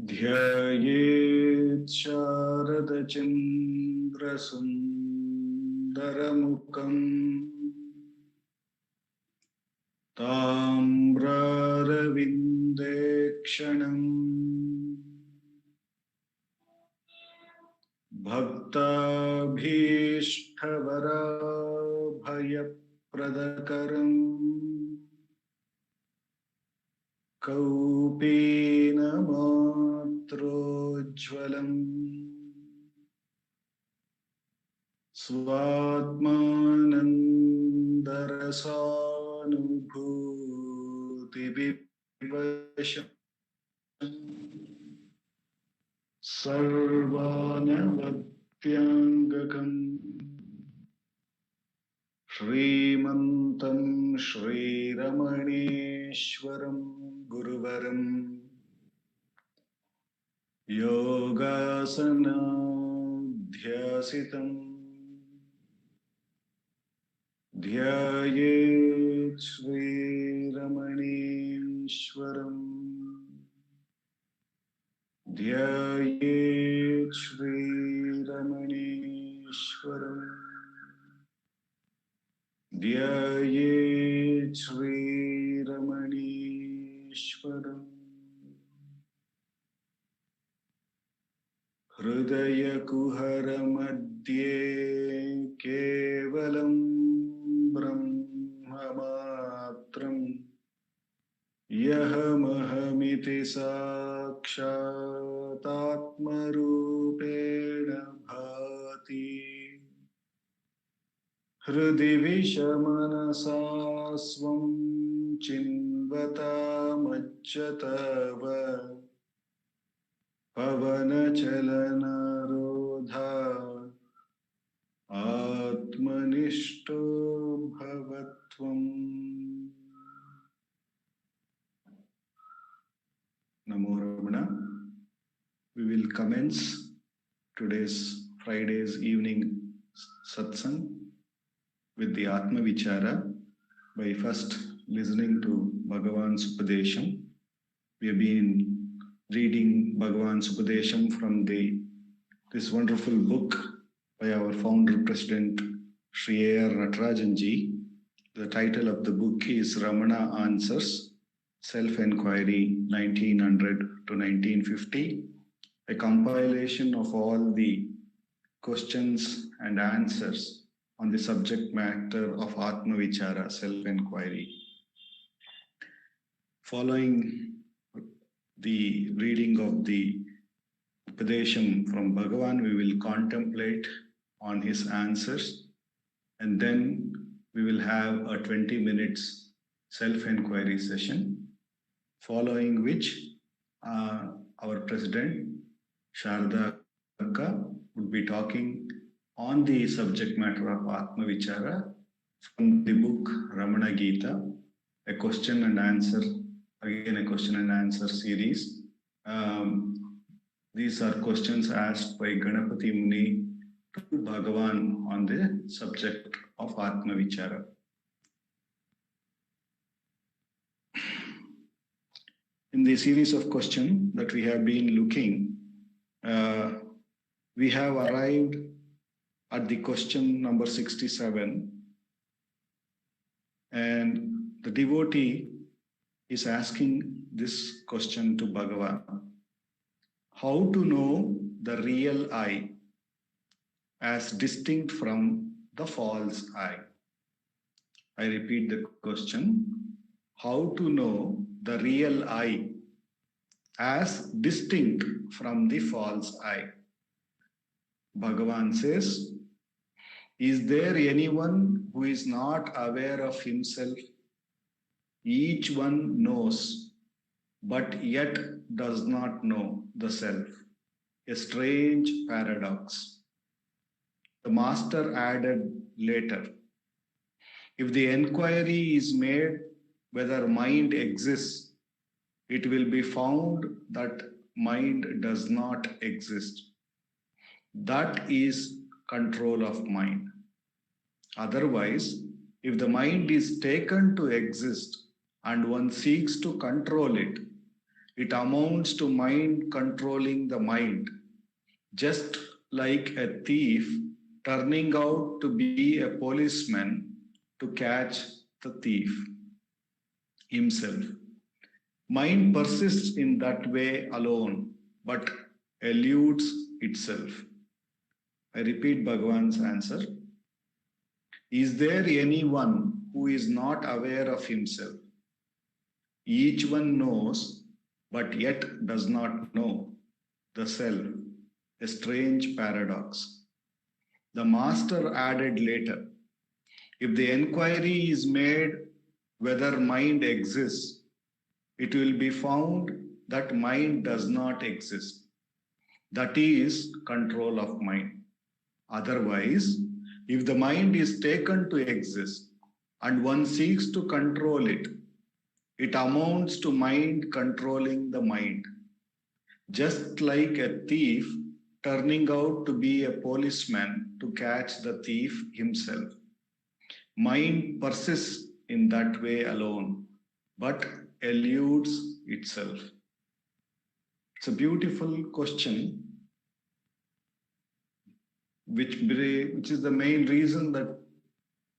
ध्यायेत् शारदचन्द्रसुन्दरमुखम् ताम्रारविन्देक्षणम् भक्ताभीष्टवराभयप्रदकरम् कौपीनमात्रोज्ज्वलम् स्वात्मानन्दरसानुभूतिविवशम् सर्वानवद्याङ्गकम् श्रीमन्तं श्रीरमणेश्वरं गुरुवरं योगासनाध्यासितं ध्यायेत् श्रीरमणेश्वरम् ध्यायेत् श्रीरमणेश्वरम् ध्यायेत् श्रीरमणेश्वरम् हृदयकुहरमध्ये केवलं ब्रह्ममात्रम् यहमहमिति साक्षादात्मरूपेण भाति हृदि विषमनसा स्वं चिन्वतामच्युतव पवनचलनरोधा आत्मनिष्ठो भवत्वम्। Namo Ramana. We will commence today's Friday's evening Satsangh with the Atma Vichara by first listening to Bhagavan's Upadesham. We have been reading Bhagavan's Upadesham from this wonderful book by our founder president Sri A.R. Natarajanji. The title of the book is Ramana Answers Self-Enquiry 1900 to 1950, a compilation of all the questions and answers on the subject matter of Atma Vichara, self-enquiry. Following the reading of the Upadesham from Bhagavan, we will contemplate on his answers, and then we will have a 20 minutes self-enquiry session, following which our president, Sharda Akka, would be talking on the subject matter of Atma Vichara from the book Ramana Gita, a question and answer, again a question and answer series. These are questions asked by Ganapati Muni to Bhagavan on the subject of Atma Vichara. In the series of questions that we have been looking, we have arrived at the question number 67, and the devotee is asking this question to Bhagavan: how to know the real I as distinct from the false I? I repeat the question: how to know the real I as distinct from the false I? Bhagavan says, is there anyone who is not aware of himself? Each one knows, but yet does not know the self. A strange paradox. The master added later, if the enquiry is made whether mind exists, it will be found that mind does not exist. That is control of mind. Otherwise, if the mind is taken to exist and one seeks to control it, It amounts to mind controlling the mind, just like a thief turning out to be a policeman to catch the thief himself. Mind persists in that way alone, but eludes itself. I repeat Bhagavan's answer. Is there anyone who is not aware of himself? Each one knows, but yet does not know the self, a strange paradox. The master added later, if the enquiry is made whether mind exists, it will be found that mind does not exist. That is control of mind. Otherwise, if the mind is taken to exist and one seeks to control it, it amounts to mind controlling the mind. Just like a thief turning out to be a policeman to catch the thief himself. Mind persists in that way alone, but eludes itself. It's a beautiful question, which is the main reason that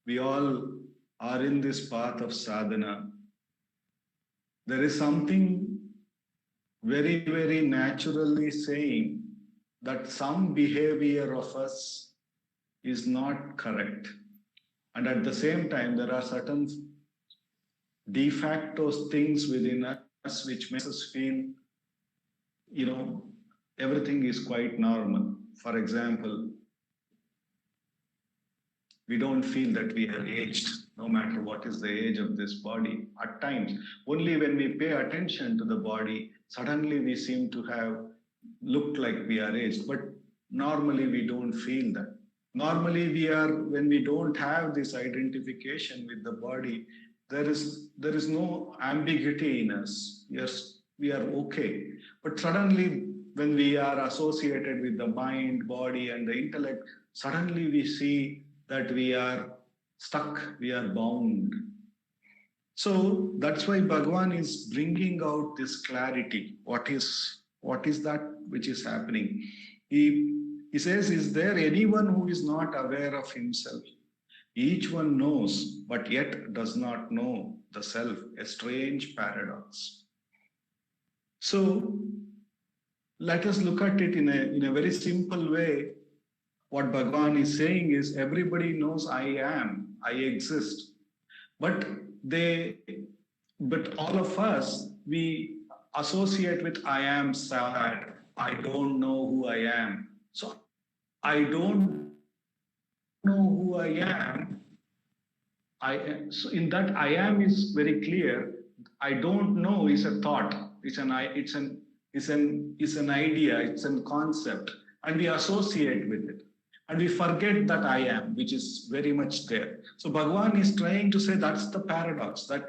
we all are in this path of sadhana. There is something very, very naturally saying that some behavior of us is not correct. And at the same time, there are certain de facto things within us which makes us feel, everything is quite normal. For example, we don't feel that we are aged, no matter what is the age of this body. At times, only when we pay attention to the body, suddenly we seem to have looked like we are aged. But normally we don't feel that. Normally when we don't have this identification with the body, there is no ambiguity in us. Yes, we are okay. But suddenly when we are associated with the mind, body, and the intellect, suddenly we see that we are stuck, we are bound. So that's why Bhagavan is bringing out this clarity. What is that which is happening? He says, is there anyone who is not aware of himself? Each one knows, but yet does not know the self, a strange paradox. So let us look at it in a very simple way. What Bhagavan is saying is, everybody knows I am, I exist. But all of us, we associate with I am sad, I don't know who I am. So I don't know who I am. So in that I am is very clear. I don't know is a thought. It's an idea. It's a concept, and we associate with it. And we forget that I am, which is very much there. So Bhagavan is trying to say that's the paradox, that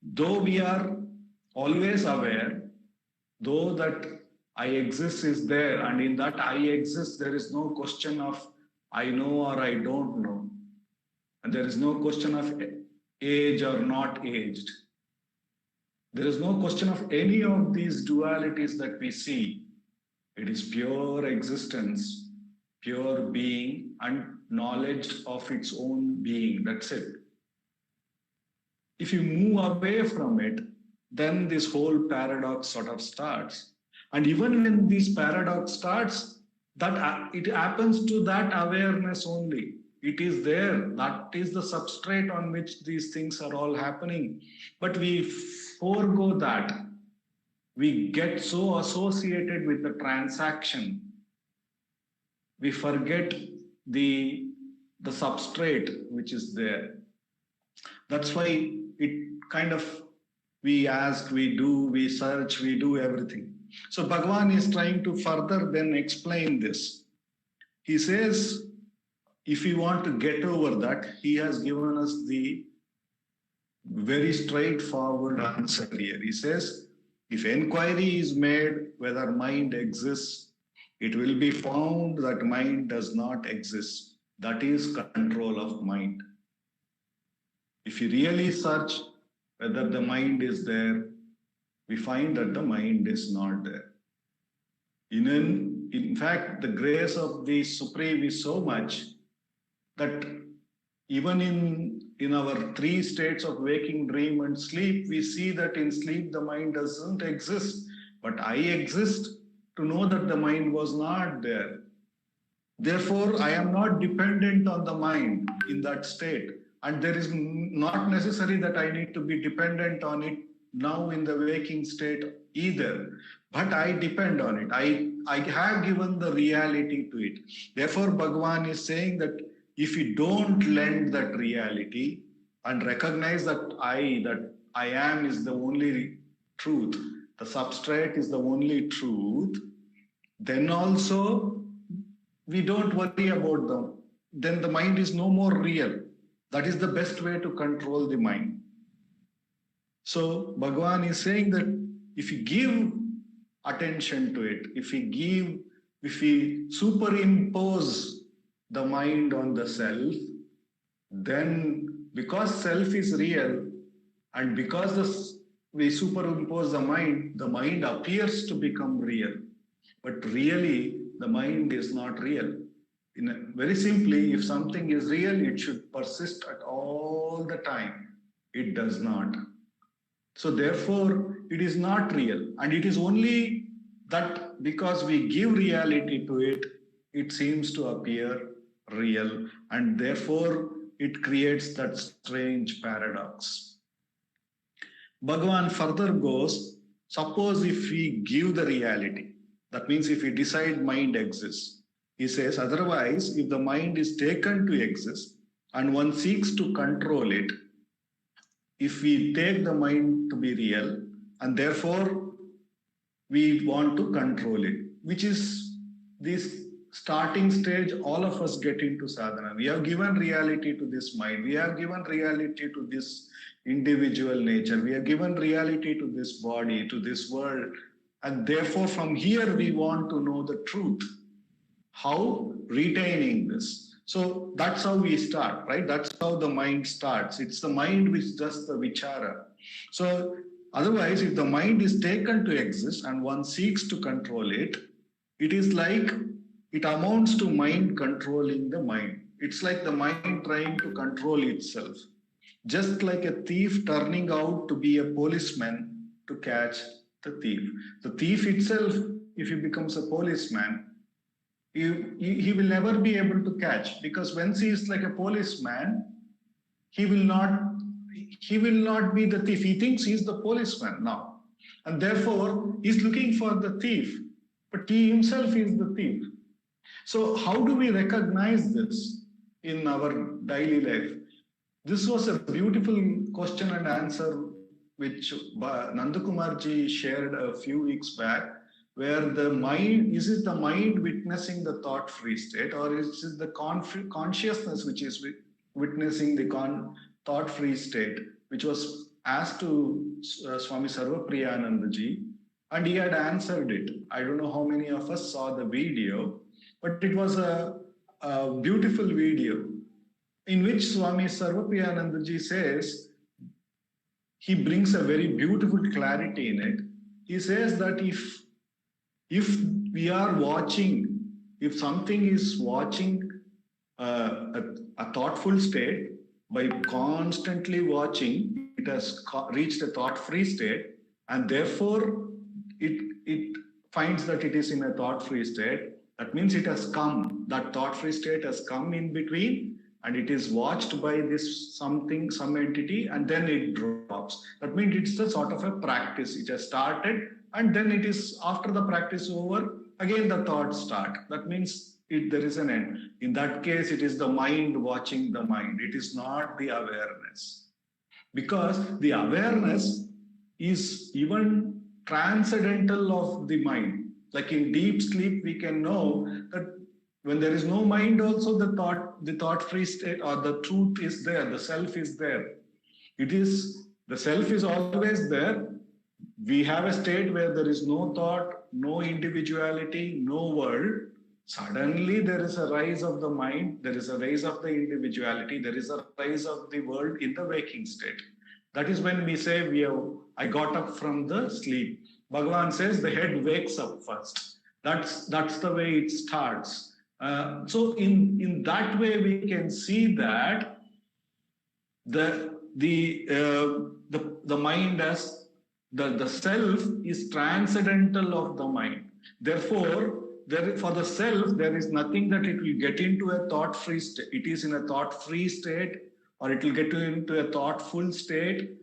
though we are always aware, though that I exist is there, and in that I exist, there is no question of I know or I don't know. And there is no question of age or not aged. There is no question of any of these dualities that we see. It is pure existence, pure being, and knowledge of its own being. That's it. If you move away from it, then this whole paradox sort of starts. And even when this paradox starts, that it happens to that awareness only. It is there. That is the substrate on which these things are all happening. But we forego that. We get so associated with the transaction. We forget the substrate which is there. That's why it kind of, we ask, we do, we search, we do everything. So Bhagavan is trying to further then explain this. He says, if we want to get over that, he has given us the very straightforward answer here. He says, if enquiry is made whether mind exists, it will be found that mind does not exist. That is control of mind. If you really search whether the mind is there, we find that the mind is not there. In fact, the grace of the Supreme is so much that even in our three states of waking, dream, and sleep, we see that in sleep the mind doesn't exist. But I exist to know that the mind was not there. Therefore, I am not dependent on the mind in that state. And there is not necessary that I need to be dependent on it now in the waking state either. But I depend on it. I have given the reality to it. Therefore, Bhagavan is saying that if you don't lend that reality and recognize that I am is the only truth, the substrate is the only truth, then also we don't worry about them. Then the mind is no more real. That is the best way to control the mind. So Bhagavan is saying that if you give attention to it, if we superimpose the mind on the self, then because self is real and because we superimpose the mind appears to become real. But really, the mind is not real. Very simply, if something is real, it should persist at all the time. It does not. So therefore, it is not real. And it is only that because we give reality to it, it seems to appear real. And therefore, it creates that strange paradox. Bhagavan further goes, suppose if we give the reality, that means if we decide mind exists, he says, otherwise, if the mind is taken to exist and one seeks to control it, if we take the mind to be real and therefore we want to control it, which is this starting stage all of us get into sadhana. We have given reality to this mind. We have given reality to this individual nature. We have given reality to this body, to this world. And therefore from here we want to know the truth. How? Retaining this. So that's how we start, right? That's how the mind starts. It's the mind which does the vichara. So otherwise, if the mind is taken to exist and one seeks to control it, it is like it amounts to mind controlling the mind. It's like the mind trying to control itself. Just like a thief turning out to be a policeman to catch the thief. The thief itself, if he becomes a policeman, he will never be able to catch, because when he is like a policeman, he will not be the thief. He thinks he is the policeman now, and therefore he is looking for the thief, but he himself is the thief. So how do we recognize this in our daily life? This was a beautiful question and answer which Nandakumarji shared a few weeks back, where the mind, is it the mind witnessing the thought-free state, or is it the consciousness which is witnessing the thought-free state, which was asked to Swami Sarvapriyanandaji, and he had answered it. I don't know how many of us saw the video, but it was a beautiful video in which Swami Sarvapriyanandaji says, he brings a very beautiful clarity in it. He says that if we are watching, if something is watching a thoughtful state, by constantly watching, it has reached a thought-free state, and therefore it finds that it is in a thought-free state. That means it has come, that thought-free state has come in between, and it is watched by this something, some entity, and then it drops. That means it's a sort of a practice. It has started, and then it is, after the practice over, again the thoughts start. That means there is an end. In that case, it is the mind watching the mind. It is not the awareness. Because the awareness is even transcendental of the mind. Like in deep sleep, we can know that when there is no mind also, the thought-free state or the truth is there, the self is there. The self is always there. We have a state where there is no thought, no individuality, no world. Suddenly there is a rise of the mind, there is a rise of the individuality, there is a rise of the world in the waking state. That is when we say I got up from the sleep. Bhagavan says the head wakes up first. That's the way it starts. So in that way we can see that the mind as the self is transcendental of the mind. Therefore, for the self, there is nothing that it will get into a thought-free state. It is in a thought-free state, or it will get into a thoughtful state.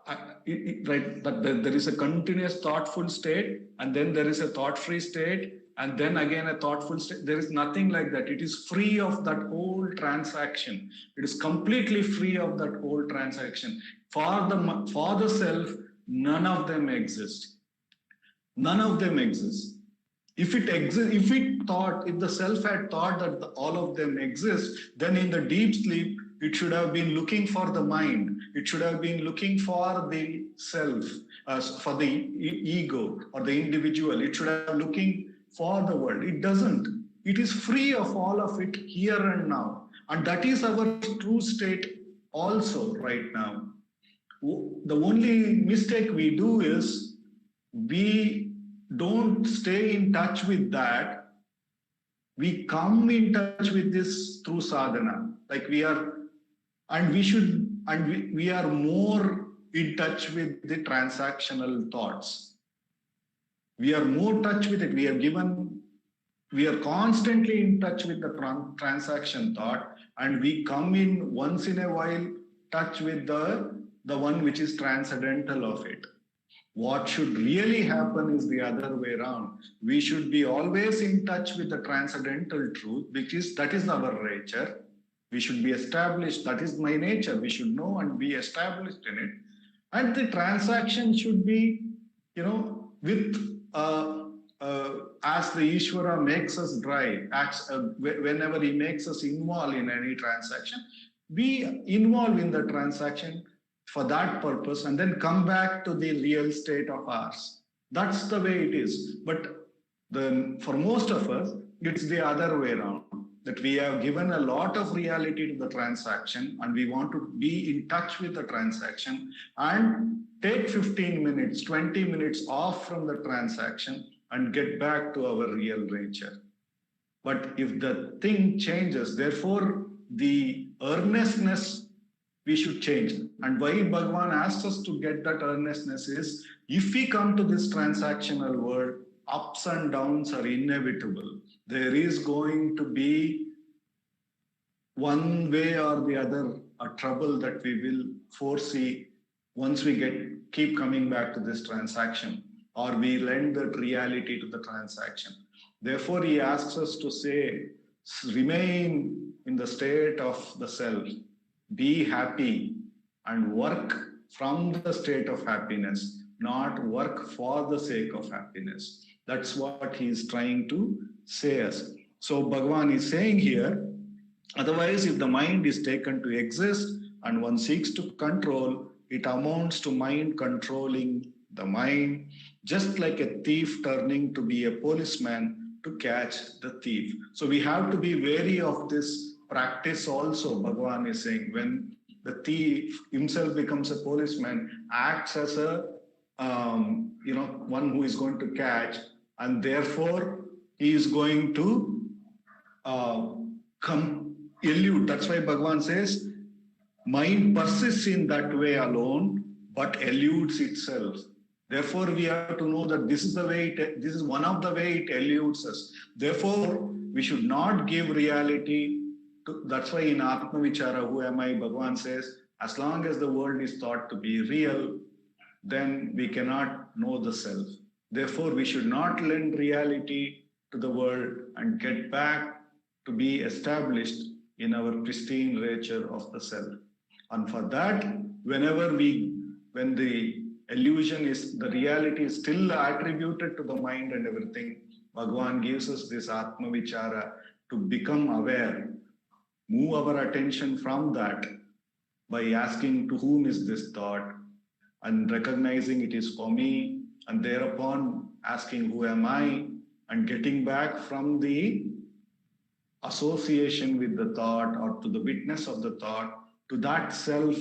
Right, that there is a continuous thoughtful state, and then there is a thought-free state, and then again a thoughtful state. There is nothing like that. It is free of that whole transaction. It is completely free of that whole transaction. For the self, none of them exist. None of them exist. If the self had thought that all of them exist, then in the deep sleep, it should have been looking for the mind. It should have been looking for the self, for the ego or the individual. It should have been looking for the world. It doesn't. It is free of all of it here and now. And that is our true state also right now. The only mistake we do is we don't stay in touch with that. We come in touch with this through sadhana. Like we are more in touch with the transactional thoughts. We are more in touch with it. We are constantly in touch with the transaction thought, and we come in once in a while touch with the one which is transcendental of it. What should really happen is the other way around. We should be always in touch with the transcendental truth, that is our nature. We should be established. That is my nature. We should know and be established in it. And the transaction should be, with as the Ishvara makes us drive, whenever he makes us involved in any transaction, be involved in the transaction for that purpose and then come back to the real state of ours. That's the way it is. But for most of us, it's the other way around. That we have given a lot of reality to the transaction and we want to be in touch with the transaction and take 15 minutes, 20 minutes off from the transaction and get back to our real nature. But if the thing changes, therefore the earnestness we should change. And why Bhagavan asks us to get that earnestness is, if we come to this transactional world, ups and downs are inevitable. There is going to be one way or the other a trouble that we will foresee once we keep coming back to this transaction, or we lend that reality to the transaction. Therefore, he asks us to say, remain in the state of the self, be happy and work from the state of happiness, not work for the sake of happiness. That's what he is trying to say us. So Bhagavan is saying here, otherwise if the mind is taken to exist and one seeks to control, it amounts to mind controlling the mind, just like a thief turning to be a policeman to catch the thief. So we have to be wary of this practice also. Bhagavan is saying, when the thief himself becomes a policeman, acts as a one who is going to catch, and therefore he is going to elude. That's why Bhagavan says, mind persists in that way alone, but eludes itself. Therefore, we have to know that this is one of the way it eludes us. Therefore, we should not give reality to, that's why in Atma Vichara, who am I, Bhagavan says, as long as the world is thought to be real, then we cannot know the self. Therefore, we should not lend reality to the world and get back to be established in our pristine nature of the self. And for that, when the illusion is, the reality is still attributed to the mind and everything, Bhagavan gives us this Atma Vichara to become aware, move our attention from that by asking to whom is this thought, and recognizing it is for me, and thereupon asking who am I, and getting back from the association with the thought or to the witness of the thought to that self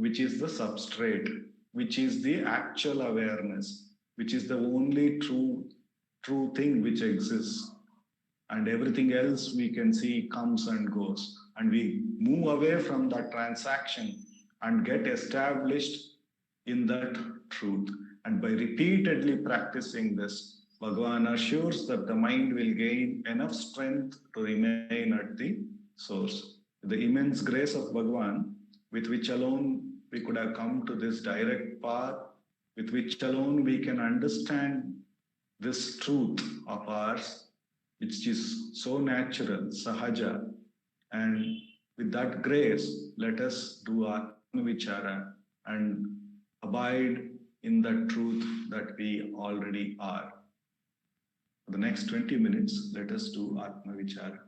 which is the substrate, which is the actual awareness, which is the only true thing which exists. And everything else we can see comes and goes. And we move away from that transaction and get established in that truth. And by repeatedly practicing this, Bhagavan assures that the mind will gain enough strength to remain at the source. The immense grace of Bhagavan, with which alone we could have come to this direct path, with which alone we can understand this truth of ours, which is so natural, sahaja. And with that grace, let us do Atma Vichara and abide in the truth that we already are. For the next 20 minutes, let us do Atma Vichara.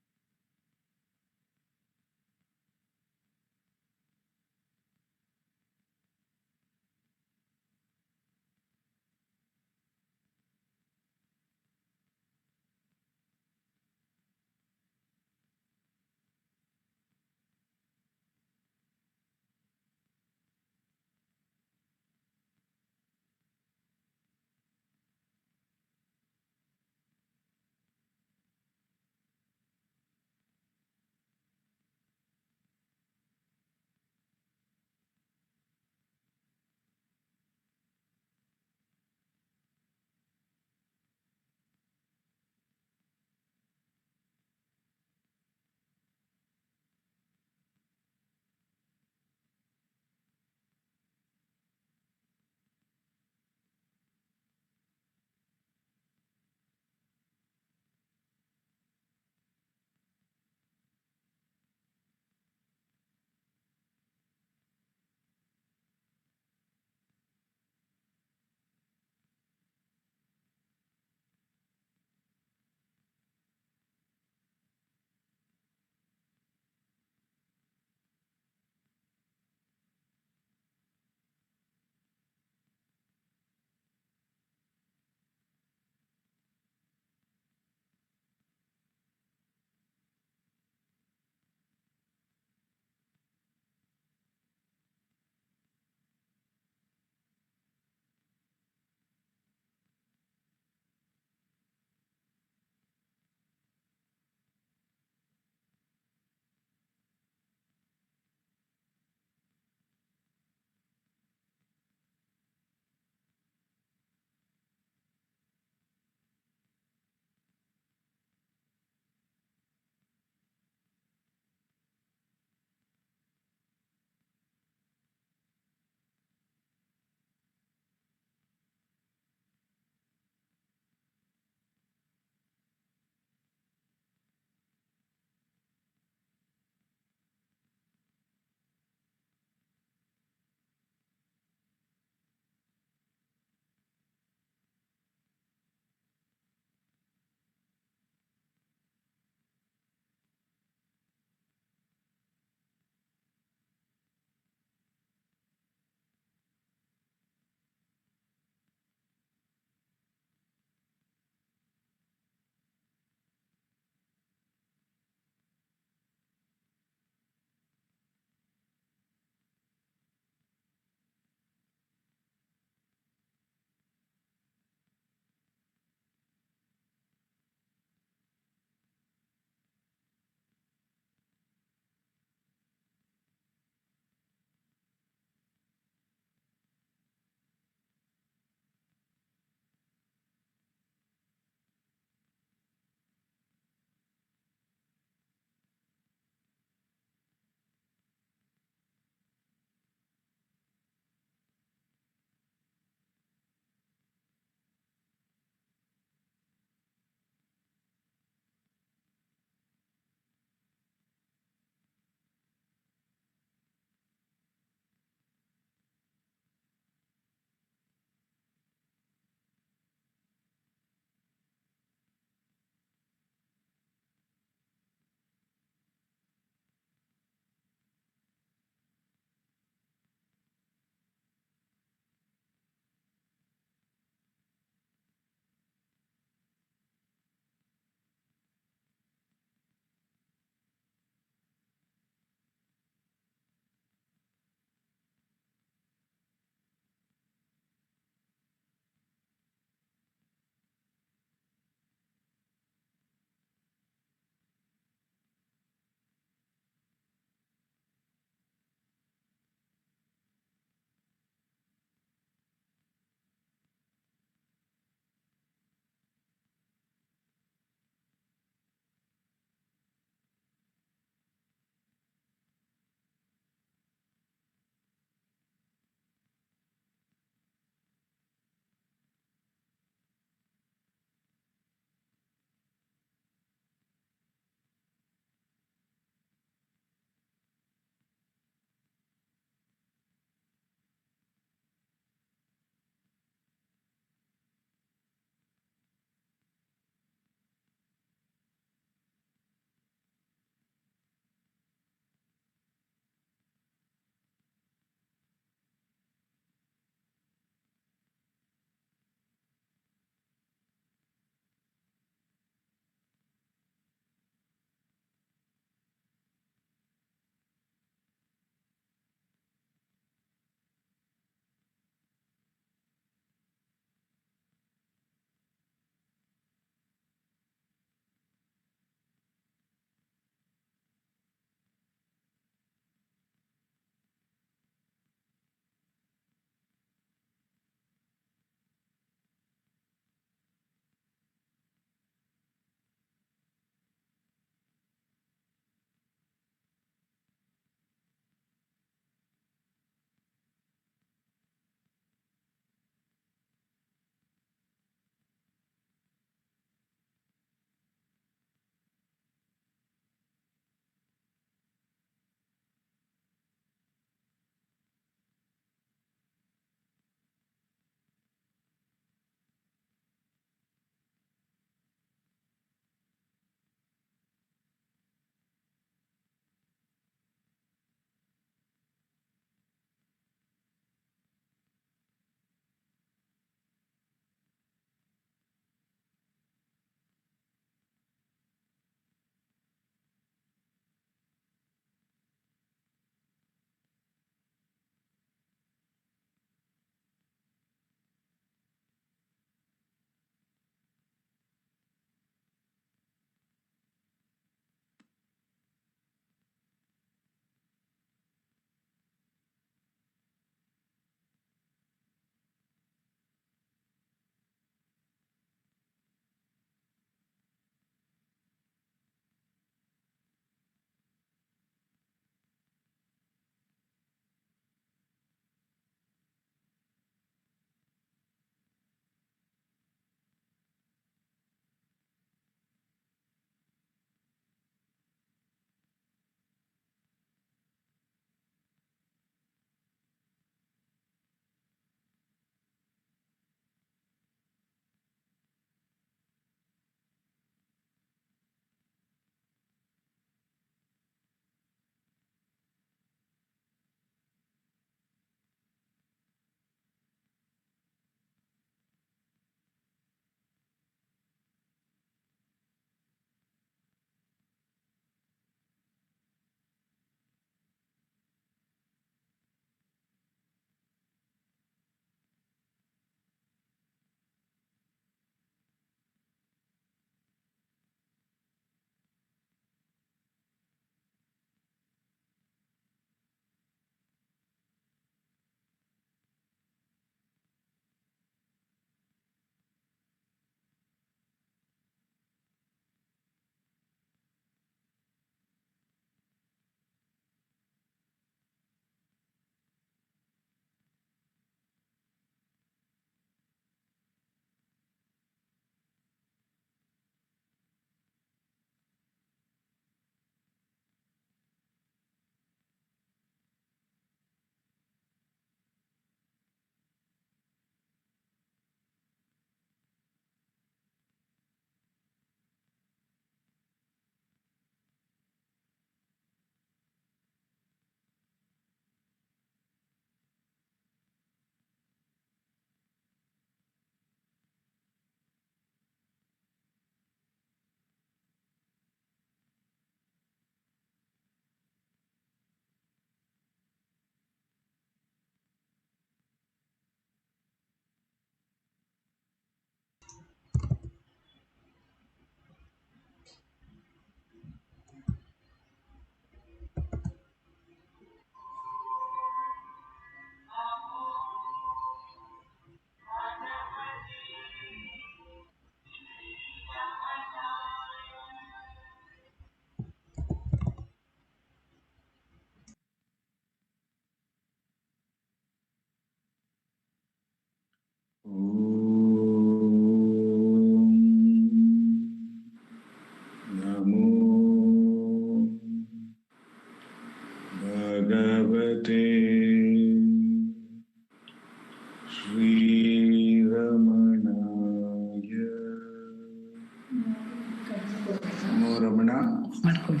Ramana.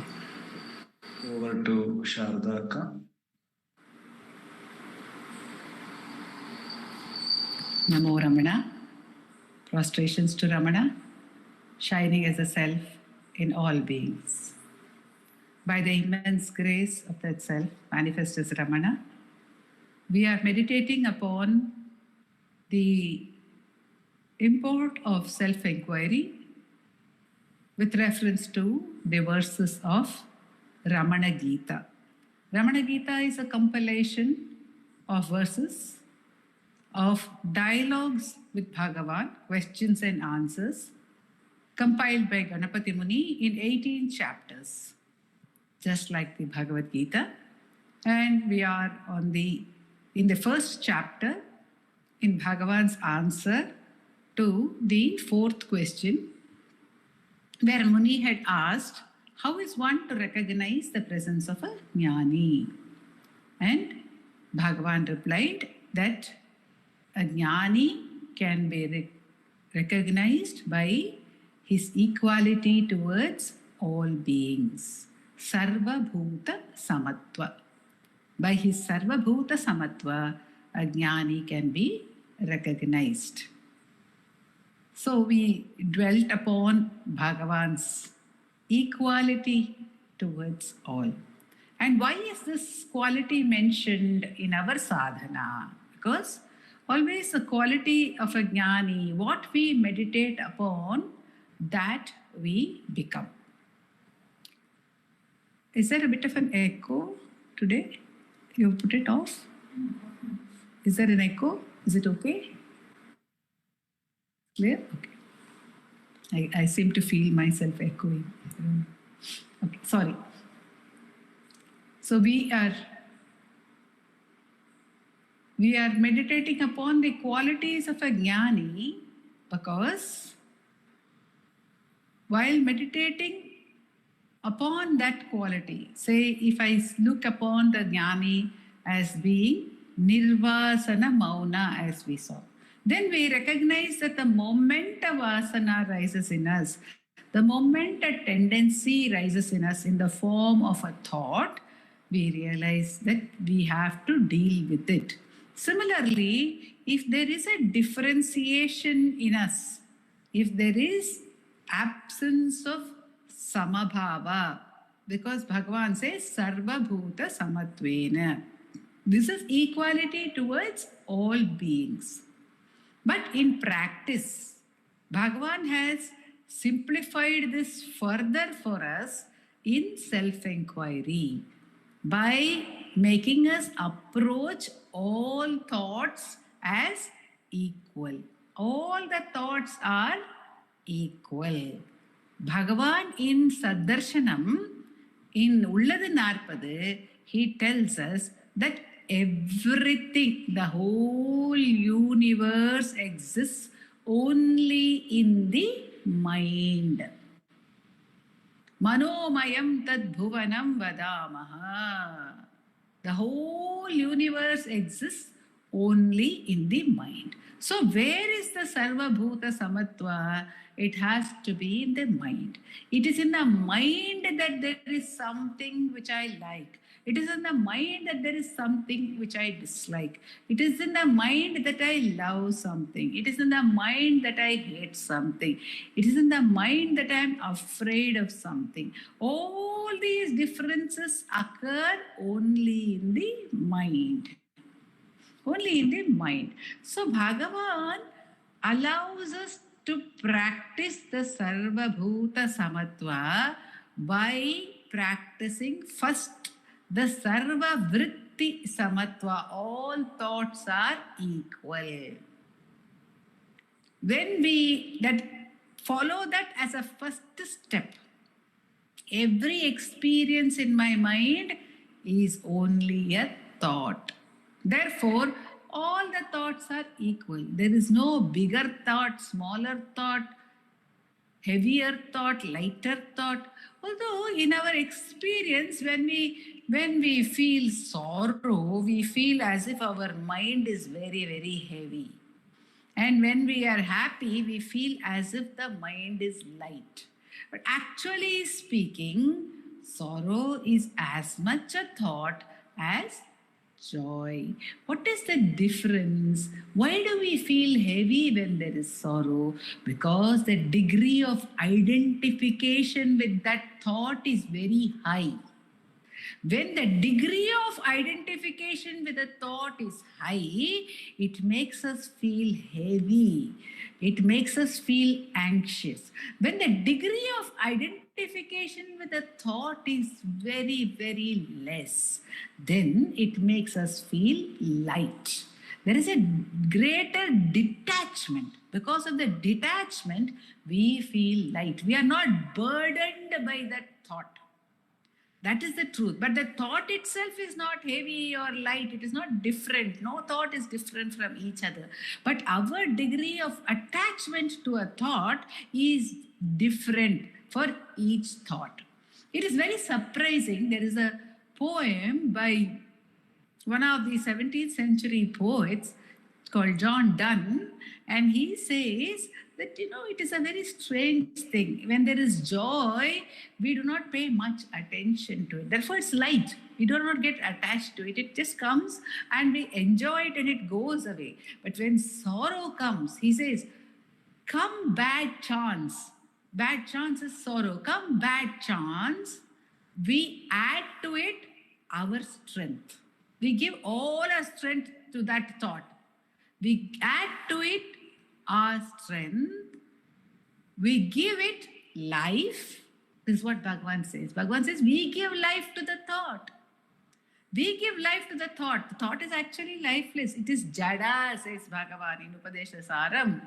Over to Shardaka. Namo Ramana. Prostrations to Ramana, shining as a self in all beings. By the immense grace of that self, manifest as Ramana, we are meditating upon the import of self-inquiry with reference to the verses of Ramana Gita. Ramana Gita is a compilation of verses of dialogues with Bhagavan, questions and answers, compiled by Ganapati Muni in 18 chapters, just like the Bhagavad Gita. And we are in the first chapter in Bhagavan's answer to the fourth question, where Muni had asked, how is one to recognize the presence of a jnani? And Bhagavan replied that a jnani can be recognized by his equality towards all beings. Sarva Bhuta Samatva. By his Sarva Bhuta Samatva, a jnani can be recognized. So we dwelt upon Bhagavan's equality towards all. And why is this quality mentioned in our sadhana? Because always the quality of a jnani, what we meditate upon, that we become. Is there a bit of an echo today? You put it off? Is there an echo? Is it okay? Clear? Okay. I seem to feel myself echoing. Okay, sorry. So we are meditating upon the qualities of a jnani, because while meditating upon that quality, say if I look upon the jnani as being nirvasana mauna, as we saw, then we recognize that the moment a vasana rises in us, the moment a tendency rises in us in the form of a thought, we realize that we have to deal with it. Similarly, if there is a differentiation in us, if there is absence of samabhava, because Bhagavan says sarva bhuta samatvena, this is equality towards all beings. But in practice, Bhagavan has simplified this further for us in self-inquiry by making us approach all thoughts as equal. All the thoughts are equal. Bhagavan in Saddarshanam, in Ulladu Narpadu, he tells us that everything, the whole universe exists only in the mind. Manomayam tad bhuvanam vadamaha. The whole universe exists only in the mind. So where is the Sarva Bhuta Samatva? It has to be in the mind. It is in the mind that there is something which I like. It is in the mind that there is something which I dislike. It is in the mind that I love something. It is in the mind that I hate something. It is in the mind that I am afraid of something. All these differences occur only in the mind. Only in the mind. So Bhagavan allows us to practice the Sarva Bhuta Samatva by practicing first the Sarva Vritti Samatva. All thoughts are equal. When we follow that as a first step, every experience in my mind is only a thought. Therefore, all the thoughts are equal. There is no bigger thought, smaller thought, heavier thought, lighter thought. Although in our experience, when we feel sorrow, we feel as if our mind is very, very heavy. And when we are happy, we feel as if the mind is light. But actually speaking, sorrow is as much a thought as joy. What is the difference? Why do we feel heavy when there is sorrow? Because the degree of identification with that thought is very high. When the degree of identification with a thought is high, it makes us feel heavy. It makes us feel anxious. When the degree of identification with a thought is very, very less, then it makes us feel light. There is a greater detachment. Because of the detachment, we feel light. We are not burdened by that thought. That is the truth. But the thought itself is not heavy or light. It is not different. No thought is different from each other. But our degree of attachment to a thought is different for each thought. It is very surprising. There is a poem by one of the 17th century poets called John Donne, and he says that, it is a very strange thing. When there is joy, we do not pay much attention to it. Therefore, it's light. We do not get attached to it. It just comes and we enjoy it and it goes away. But when sorrow comes, he says, come bad chance. Bad chance is sorrow. Come bad chance. We add to it our strength. We give all our strength to that thought. We add to it our strength. We give it life. This is what Bhagavan says. Bhagavan says, we give life to the thought. We give life to the thought. The thought is actually lifeless. It is jada, says Bhagavan in Upadesha Saram.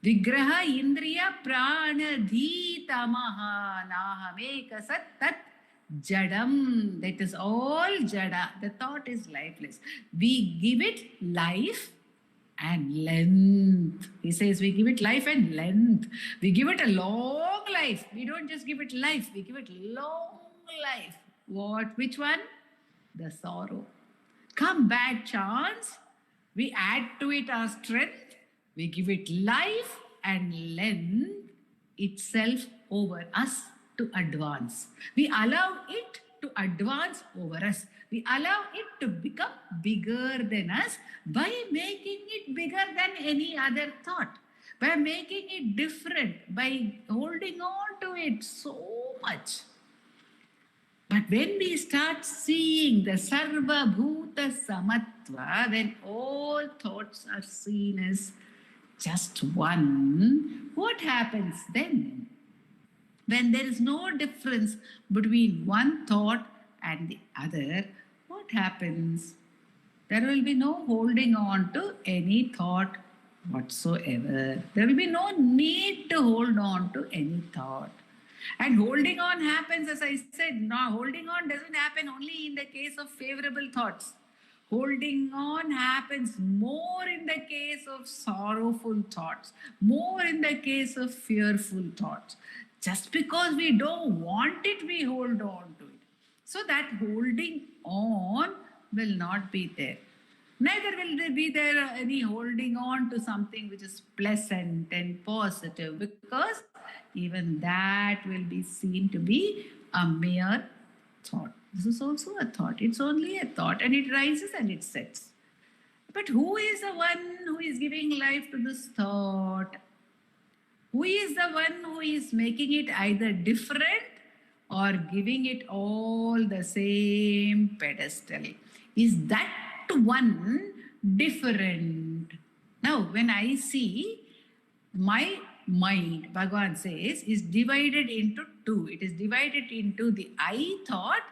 Vigraha indriya prana dhitamaha nahameka sat tat jadam. That is all jada. The thought is lifeless. We give it life and length. He says we give it life and length. We give it a long life. We don't just give it life. We give it long life. What? Which one? The sorrow. Come bad chance. We add to it our strength. We give it life and length itself over us to advance. We allow it to advance over us. We allow it to become bigger than us by making it bigger than any other thought, by making it different, by holding on to it so much. But when we start seeing the Sarva Bhuta Samatva, when all thoughts are seen as just one, what happens then? When there is no difference between one thought and the other, what happens? There will be no holding on to any thought whatsoever. There will be no need to hold on to any thought. And holding on happens, as I said, now holding on doesn't happen only in the case of favorable thoughts. Holding on happens more in the case of sorrowful thoughts, more in the case of fearful thoughts. Just because we don't want it, we hold on to it. So that holding on will not be there. Neither will there be any holding on to something which is pleasant and positive, because even that will be seen to be a mere thought. This is also a thought. It's only a thought, and it rises and it sets. But who is the one who is giving life to this thought? Who is the one who is making it either different or giving it all the same pedestal? Is that one different? Now, when I see my mind, Bhagavan says, is divided into two. It is divided into the I thought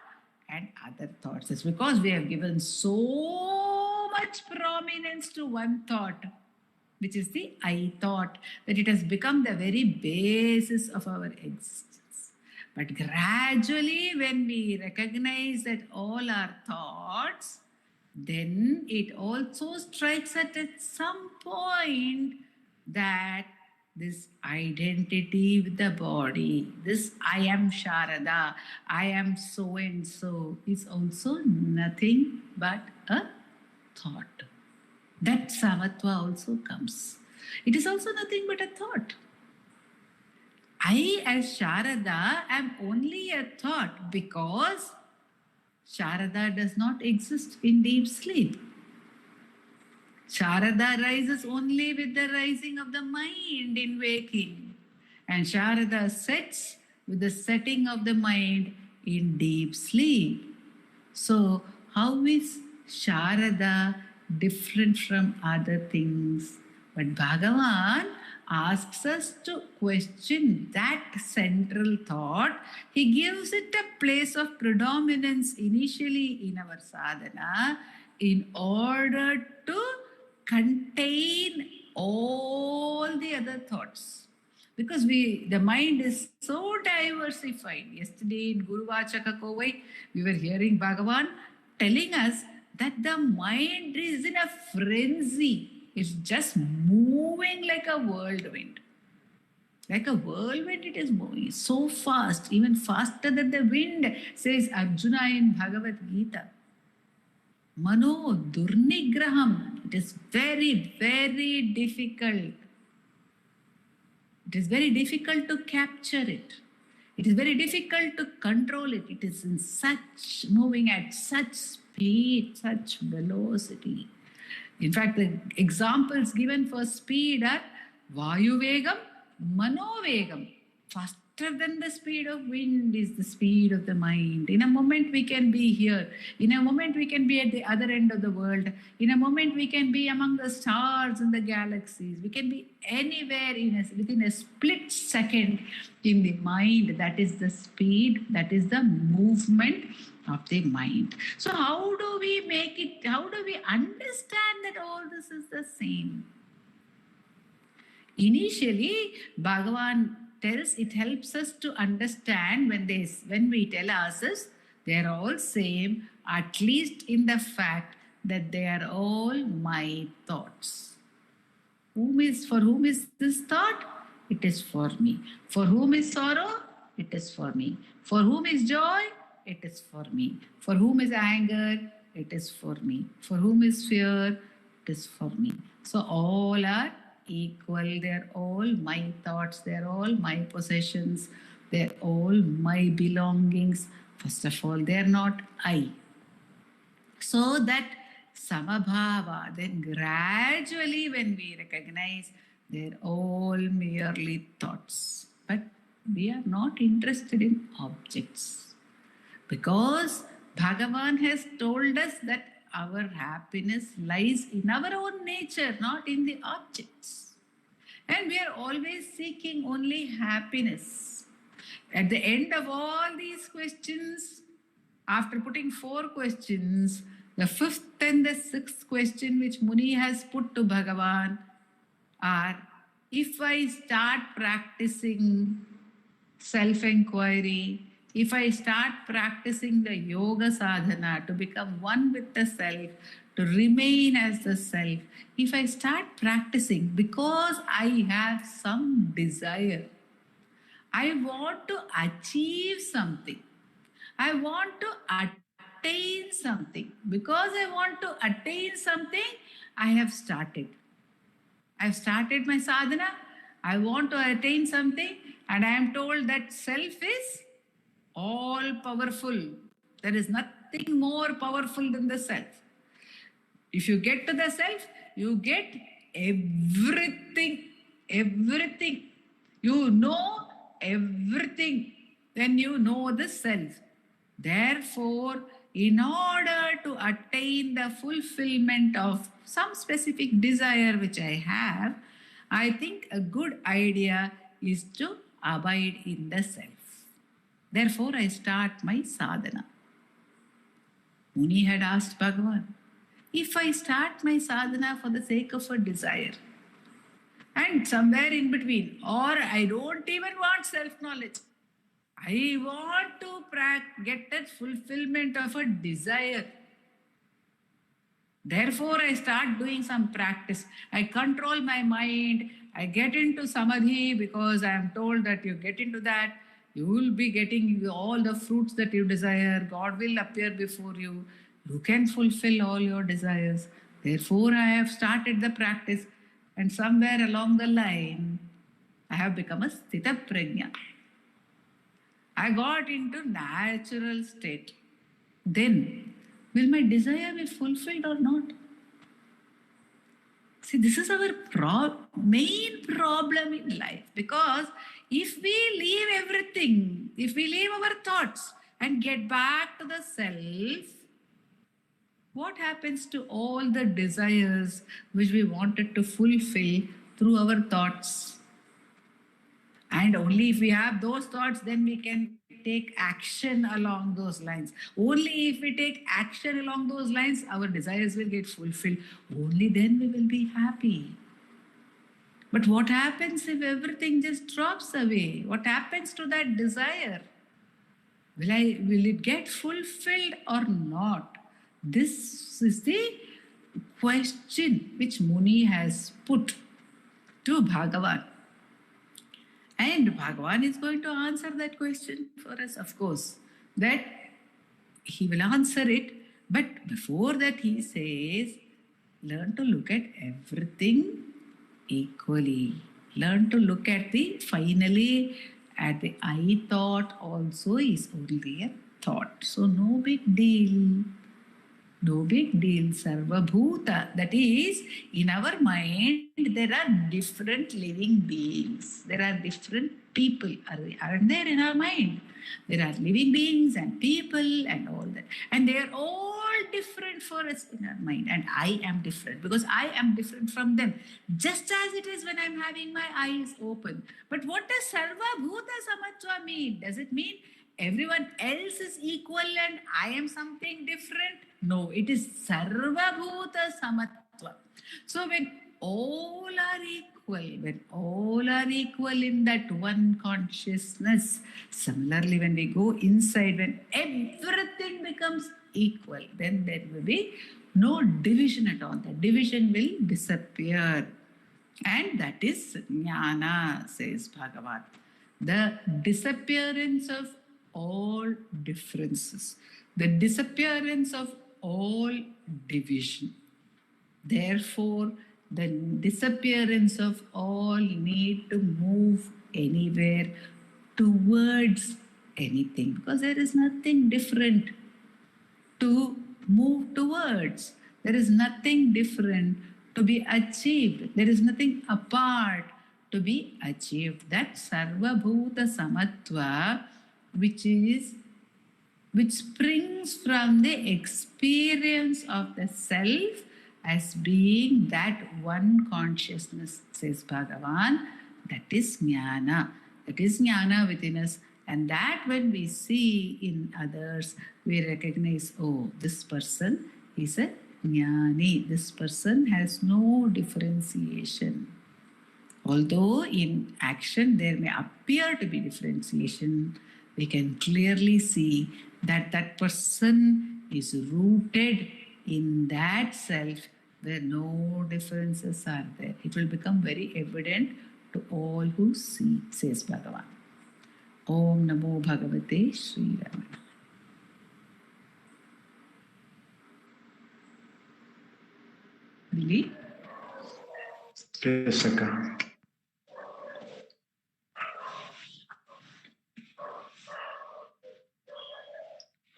and other thoughts. It's because we have given so much prominence to one thought, which is the I thought, that it has become the very basis of our existence. But gradually, when we recognize that all are thoughts, then it also strikes at some point that this identity with the body, this I am Sharada, I am so and so, is also nothing but a thought. That samatva also comes. It is also nothing but a thought. I as Sharada am only a thought because Sharada does not exist in deep sleep. Sharada rises only with the rising of the mind in waking. And Sharada sets with the setting of the mind in deep sleep. So, how is Sharada different from other things? But Bhagavan asks us to question that central thought. He gives it a place of predominance initially in our sadhana in order to contain all the other thoughts. Because the mind is so diversified. Yesterday in Guru Vachaka Kovai, we were hearing Bhagavan telling us that the mind is in a frenzy. It's just moving like a whirlwind. Like a whirlwind, it is moving so fast, even faster than the wind, says Arjuna in Bhagavad Gita. Mano Durnigraham. It is very, very difficult. It is very difficult to capture it. It is very difficult to control it. It is in such, moving at such speed, such velocity. In fact, the examples given for speed are Vayuvegam, Manovegam. Faster than the speed of wind is the speed of the mind. In a moment we can be here. In a moment we can be at the other end of the world. In a moment we can be among the stars and the galaxies. We can be anywhere within a split second in the mind. That is the speed, that is the movement of the mind. So how do we make it, how do we understand that all this is the same? Initially, Bhagavan tells, it helps us to understand when we tell ourselves they are all same, at least in the fact that they are all my thoughts. For whom is this thought? It is for me. For whom is sorrow? It is for me. For whom is joy? It is for me. For whom is anger? It is for me. For whom is fear? It is for me. So all are equal. They're all my thoughts. They're all my possessions. They're all my belongings. First of all, they're not I. So that samabhava, then gradually when we recognize they're all merely thoughts. But we are not interested in objects. Because Bhagavan has told us that our happiness lies in our own nature, not in the objects. And we are always seeking only happiness. At the end of all these questions, after putting 4 questions, the 5th and the 6th question which Muni has put to Bhagavan are, if I start practicing self-inquiry, if I start practicing the yoga sadhana to become one with the self, to remain as the self, if I start practicing because I have some desire, I want to achieve something, I want to attain something. Because I want to attain something, I have started. I've started my sadhana, I want to attain something, and I am told that self is all powerful. There is nothing more powerful than the self. If you get to the self, you get everything. Everything. You know everything when you know the self. Therefore, in order to attain the fulfillment of some specific desire which I have, I think a good idea is to abide in the self. Therefore, I start my sadhana. Muni had asked Bhagavan, if I start my sadhana for the sake of a desire, and somewhere in between, or I don't even want self-knowledge, I want to get that fulfillment of a desire. Therefore, I start doing some practice. I control my mind. I get into samadhi because I am told that you get into that, you will be getting all the fruits that you desire. God will appear before you. You can fulfill all your desires. Therefore, I have started the practice. And somewhere along the line, I have become a sthita prajna. I got into natural state. Then, will my desire be fulfilled or not? See, this is our main problem in life, because if we leave everything, if we leave our thoughts and get back to the self, what happens to all the desires which we wanted to fulfill through our thoughts? And only if we have those thoughts, then we can take action along those lines. Only if we take action along those lines, our desires will get fulfilled. Only then we will be happy. But what happens if everything just drops away? What happens to that desire? Will it get fulfilled or not? This is the question which Muni has put to Bhagavan. And Bhagavan is going to answer that question for us, of course. That he will answer it. But before that, he says, learn to look at everything equally. Learn to look at finally, at the I thought also is only a thought. So no big deal. No big deal. Sarvabhuta. That is, in our mind, there are different living beings. There are different people. Aren't there in our mind? There are living beings and people and all that. And they are all different for us in our mind. And I am different because I am different from them. Just as it is when I'm having my eyes open. But what does Sarvabhuta Samatva mean? Does it mean everyone else is equal and I am something different? No, it is Sarvabhuta Samatva. So when all are equal in that one consciousness, similarly when we go inside, when everything becomes equal, then there will be no division at all. The division will disappear. And that is jnana, says Bhagavan. The disappearance of all differences, the disappearance of all division. Therefore, the disappearance of all need to move anywhere towards anything, because there is nothing different to move towards. There is nothing different to be achieved. There is nothing apart to be achieved. That Sarvabhuta Samatva, which springs from the experience of the self as being that one consciousness, says Bhagavan, that is jnana. That is jnana within us. And that when we see in others, we recognize, oh, this person is a jnani. This person has no differentiation. Although in action there may appear to be differentiation, we can clearly see that that person is rooted in that self where no differences are there. It will become very evident to all who see, says Bhagavan. Om Namo Bhagavate Sri Ramana. Really? Yes, Akka.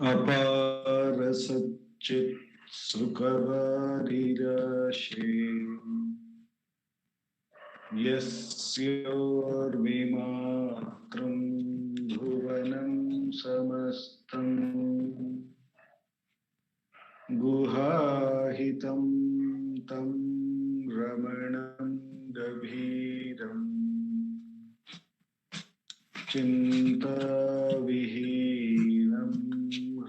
Apara Satchit Sukavarirashe Yasyor Vimatram Bhuvanam Samastam Guhahitam Tam Ramanam Gabhiram Chinta Vihinam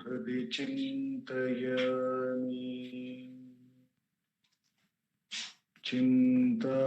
Hridi Chintayami Chinta